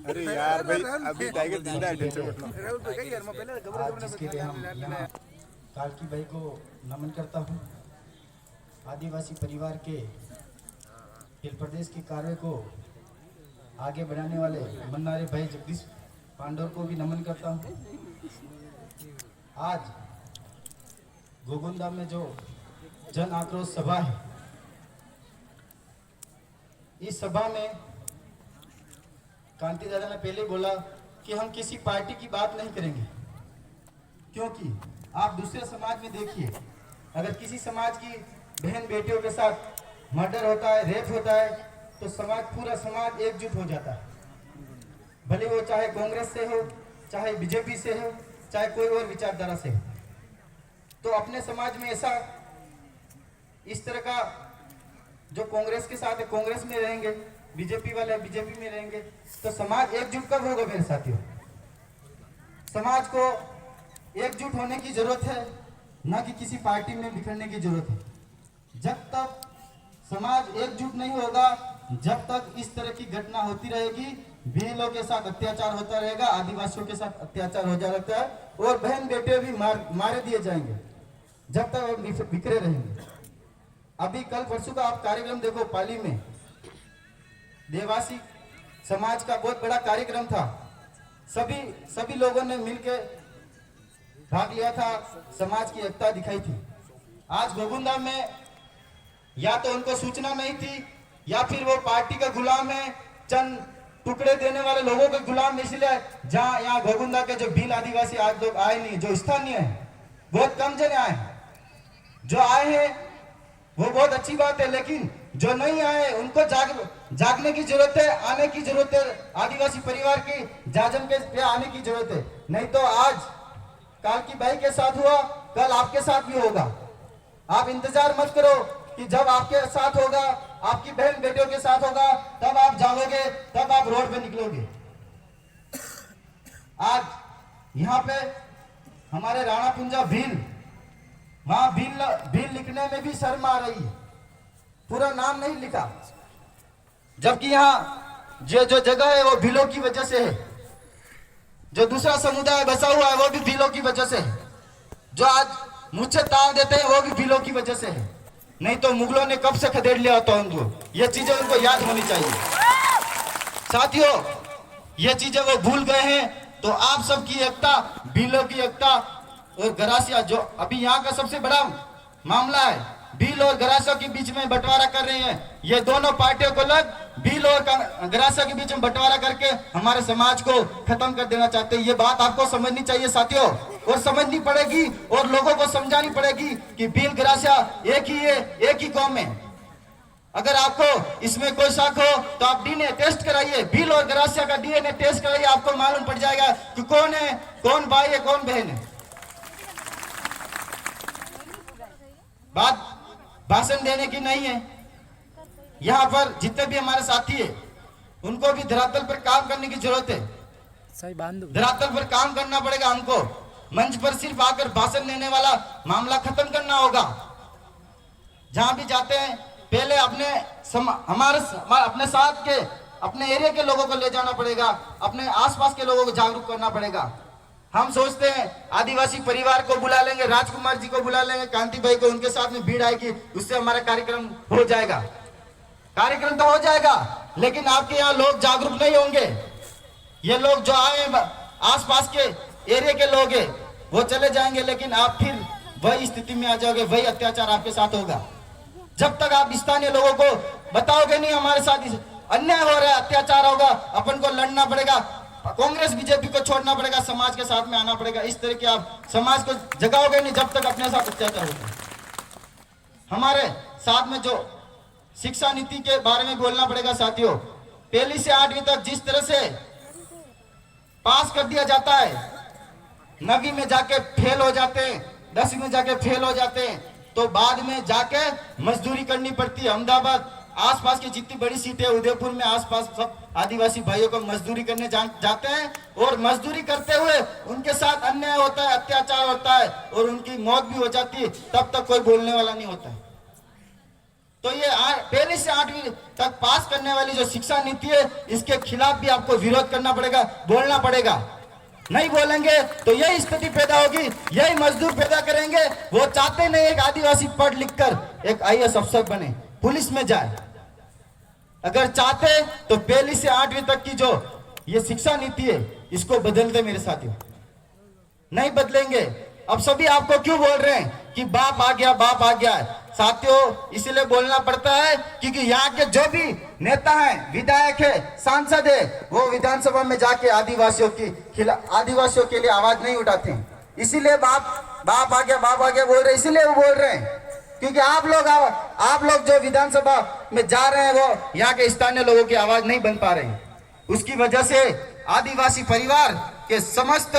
अरे यार भाई अभी टाइगर जिंदा है, टेंशन मत लो। आज जिसके लिए हम यहाँ कालकी भाई को नमन करता हूँ। आदिवासी परिवार के हिल प्रदेश के कार्य को आगे बढ़ाने वाले मन्नारे भाई जगदीश पांडोर को भी नमन करता हूँ। आज गोगुंदा में जो जन आक्रोश सभा है, इस सभा में कांति दादा ने पहले बोला कि हम किसी पार्टी की बात नहीं करेंगे, क्योंकि आप दूसरे समाज में देखिए, अगर किसी समाज की बहन बेटियों के साथ मर्डर होता है, रेप होता है, तो समाज, पूरा समाज एकजुट हो जाता है। भले वो चाहे कांग्रेस से हो, चाहे बीजेपी से हो, चाहे कोई और विचारधारा से हो। तो अपने समाज में ऐसा, इस तरह का, जो कांग्रेस के साथ है कांग्रेस में रहेंगे, बीजेपी वाले बीजेपी में रहेंगे, तो समाज एकजुट कब होगा मेरे साथियों? समाज को एकजुट होने की जरूरत है, ना कि किसी पार्टी में बिखरने की जरूरत है। जब तक समाज एकजुट नहीं होगा, जब तक इस तरह की घटना होती रहेगी, भीलों के साथ अत्याचार होता रहेगा, आदिवासियों के साथ अत्याचार हो जाता है, और बहन बेटे भी मारे दिए जाएंगे, जब तक बिखरे रहेंगे। अभी कल परसों का आप कार्यक्रम देखो, पाली में देवासी समाज का बहुत बड़ा कार्यक्रम था। सभी लोगों ने मिलकर भाग लिया था, समाज की एकता दिखाई थी। आज गोगुंदा में या तो उनको सूचना नहीं थी, या फिर वो पार्टी का गुलाम है, चंद टुकड़े देने वाले लोगों के गुलाम, इसलिए जहां यहाँ गोगुंदा के जो भील आदिवासी आज लोग आए नहीं, जो स्थानीय है, बहुत कम जने आए। जो आए हैं वो बहुत अच्छी बात है, लेकिन जो नहीं आए उनको जागने की जरूरत है, आने की जरूरत है। आदिवासी परिवार की जाजम पे आने की जरूरत है। नहीं तो आज कालकी भाई के साथ हुआ, कल आपके साथ भी होगा। आप इंतजार मत करो कि जब आपके साथ होगा, आपकी बहन बेटियों के साथ होगा, तब आप जागोगे, तब आप रोड पे निकलोगे। आज यहाँ पे हमारे राणा पुंजा भील, वहां भील लिखने में भी शर्म आ रही है, पूरा नाम नहीं लिखा, जबकि यहाँ जो जगह है वो भीलों की वजह से है। जो दूसरा समुदाय बसा हुआ है वो भी भीलों की वजह से है। जो आज मुझे ताव देते हैं वो भी भीलों की वजह से है। नहीं तो मुगलों ने कब से खदेड़ लिया होता उनको। ये चीजें उनको याद होनी चाहिए साथियों। ये चीजें वो भूल गए हैं। तो आप सबकी एकता, भीलों की एकता और गरासिया, जो अभी यहाँ का सबसे बड़ा मामला है, भील और गरासिया के बीच में बंटवारा कर रहे हैं। ये दोनों पार्टियों को लग भील और गरासिया के बीच में बंटवारा करके हमारे समाज को खत्म कर देना चाहते हैं। ये बात आपको समझनी चाहिए साथियों, और समझनी पड़ेगी, और लोगों को समझानी पड़ेगी कि भील गरासिया एक ही है, एक ही कौम है। अगर आपको इसमें कोई शक हो तो आप डीएनए टेस्ट कराइए, भील और गरासिया का डीएनए टेस्ट कराइए, आपको मालूम पड़ जाएगा कि कौन है, कौन भाई है, कौन बहन है। बात भाषण देने की नहीं है। यहाँ पर जितने भी हमारे साथी है उनको भी धरातल पर काम करने की जरूरत है। धरातल पर काम करना पड़ेगा हमको। मंच पर सिर्फ आकर भाषण देने वाला मामला खत्म करना होगा। जहां भी जाते हैं पहले अपने साथ के, अपने एरिया के लोगों को ले जाना पड़ेगा, अपने आसपास के लोगों को जागरूक करना पड़ेगा। हम सोचते हैं आदिवासी परिवार को बुला लेंगे, राजकुमार जी को बुला लेंगे, कांति भाई को, उनके साथ में भीड़ आएगी, उससे हमारा कार्यक्रम हो जाएगा। कार्यक्रम तो हो जाएगा, लेकिन आपके यहाँ लोग जागरूक नहीं होंगे। ये लोग जो आए आसपास के एरिया के लोग हैं वो चले जाएंगे, लेकिन आप फिर वही स्थिति में आ जाओगे, वही अत्याचार आपके साथ होगा। जब तक आप स्थानीय लोगों को बताओगे नहीं हमारे साथ अन्याय हो रहा है, अत्याचार होगा, अपन को लड़ना पड़ेगा, कांग्रेस बीजेपी को छोड़ना पड़ेगा, समाज के साथ में आना पड़ेगा, इस तरह के आप समाज को जगाओगे नहीं जब तक अपने साथ अत्याचार होगा। हमारे साथ में जो शिक्षा नीति के बारे में बोलना पड़ेगा साथियों। पहली से 8वीं तक जिस तरह से पास कर दिया जाता है, 9वीं में जाके फेल हो जाते हैं, 10वीं में जाके फेल हो जाते हैं, तो बाद में जाके मजदूरी करनी पड़ती है। अहमदाबाद आसपास की जितनी बड़ी सीटें, उदयपुर में आसपास सब आदिवासी भाइयों को मजदूरी करने जाते हैं, और मजदूरी करते हुए उनके साथ अन्याय होता है, अत्याचार होता है, और उनकी मौत भी हो जाती है, तब तक कोई बोलने वाला नहीं होता है। तो ये पहली से 8वीं तक पास करने वाली जो शिक्षा नीति है, इसके खिलाफ भी आपको विरोध करना पड़ेगा, बोलना पड़ेगा। नहीं बोलेंगे तो यही स्थिति पैदा होगी, यही मजदूर पैदा करेंगे। वो चाहते नहीं एक आदिवासी पढ़ लिख कर एक IAS अफसर बने, पुलिस में जाए। अगर चाहते तो पहली से 8वीं तक की जो ये शिक्षा नीति है, इसको बदलते मेरे साथियों। नहीं बदलेंगे। अब सभी आपको क्यों बोल रहे हैं कि बाप आ गया, बाप आ गया है? साथियों, इसलिए बोलना पड़ता है क्योंकि यहाँ के जो भी नेता हैं, विधायक है, सांसद है, वो विधानसभा में जाके आदिवासियों के लिए आवाज नहीं उठाते हैं। इसीलिए बाप आ गया, बाप आ गया बोल रहे, इसीलिए वो बोल रहे हैं क्योंकि आप लोग जो विधानसभा में जा रहे हैं, वो यहाँ के स्थानीय लोगों की आवाज नहीं बन पा रहे हैं। उसकी वजह से आदिवासी परिवार के समस्त